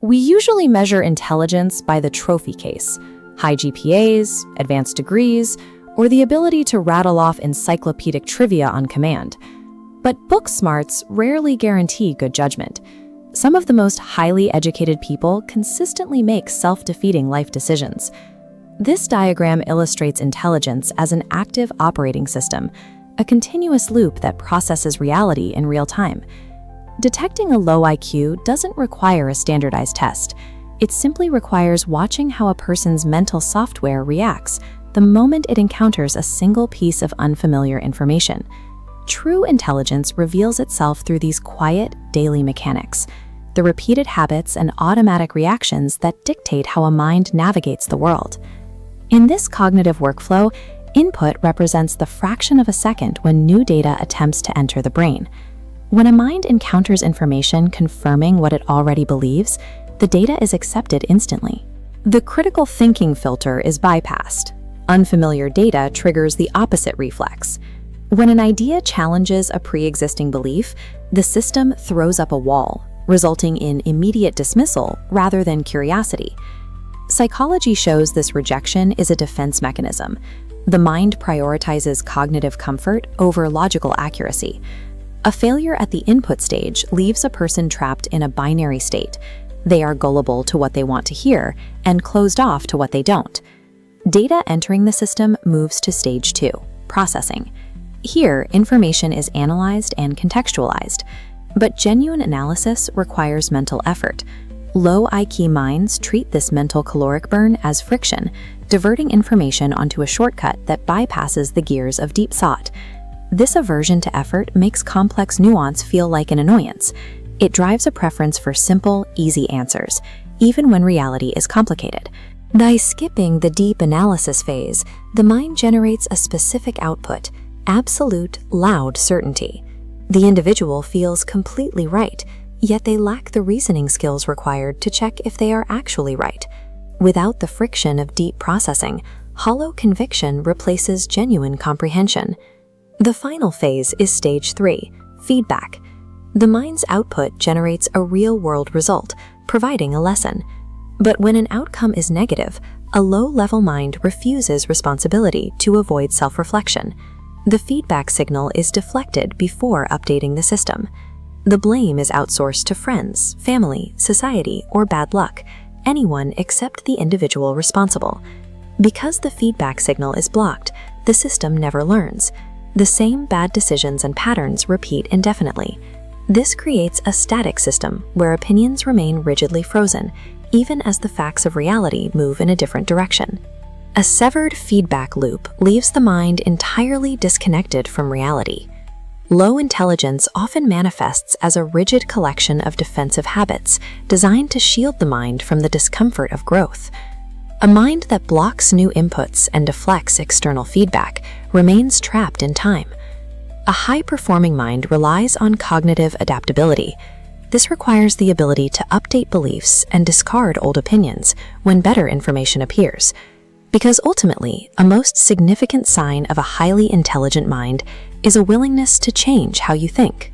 We usually measure intelligence by the trophy case: high GPAs, advanced degrees, or the ability to rattle off encyclopedic trivia on command. But book smarts rarely guarantee good judgment. Some of the most highly educated people consistently make self-defeating life decisions. This diagram illustrates intelligence as an active operating system, a continuous loop that processes reality in real time. Detecting a low IQ doesn't require a standardized test. It simply requires watching how a person's mental software reacts the moment it encounters a single piece of unfamiliar information. True intelligence reveals itself through these quiet, daily mechanics, the repeated habits and automatic reactions that dictate how a mind navigates the world. In this cognitive workflow, input represents the fraction of a second when new data attempts to enter the brain. When a mind encounters information confirming what it already believes, the data is accepted instantly. The critical thinking filter is bypassed. Unfamiliar data triggers the opposite reflex. When an idea challenges a pre-existing belief, the system throws up a wall, resulting in immediate dismissal rather than curiosity. Psychology shows this rejection is a defense mechanism. The mind prioritizes cognitive comfort over logical accuracy. A failure at the input stage leaves a person trapped in a binary state. They are gullible to what they want to hear and closed off to what they don't. Data entering the system moves to stage 2, processing. Here, information is analyzed and contextualized, but genuine analysis requires mental effort. Low IQ minds treat this mental caloric burn as friction, diverting information onto a shortcut that bypasses the gears of deep thought. This aversion to effort makes complex nuance feel like an annoyance. It drives a preference for simple, easy answers, even when reality is complicated. By skipping the deep analysis phase, the mind generates a specific output: absolute, loud certainty. The individual feels completely right, yet they lack the reasoning skills required to check if they are actually right. Without the friction of deep processing, hollow conviction replaces genuine comprehension. The final phase is stage 3, feedback. The mind's output generates a real-world result, providing a lesson. But when an outcome is negative, a low-level mind refuses responsibility to avoid self-reflection. The feedback signal is deflected before updating the system. The blame is outsourced to friends, family, society, or bad luck, anyone except the individual responsible. Because the feedback signal is blocked, the system never learns. The same bad decisions and patterns repeat indefinitely. This creates a static system where opinions remain rigidly frozen, even as the facts of reality move in a different direction. A severed feedback loop leaves the mind entirely disconnected from reality. Low intelligence often manifests as a rigid collection of defensive habits designed to shield the mind from the discomfort of growth. A mind that blocks new inputs and deflects external feedback remains trapped in time. A high-performing mind relies on cognitive adaptability. This requires the ability to update beliefs and discard old opinions when better information appears. Because ultimately, a most significant sign of a highly intelligent mind is a willingness to change how you think.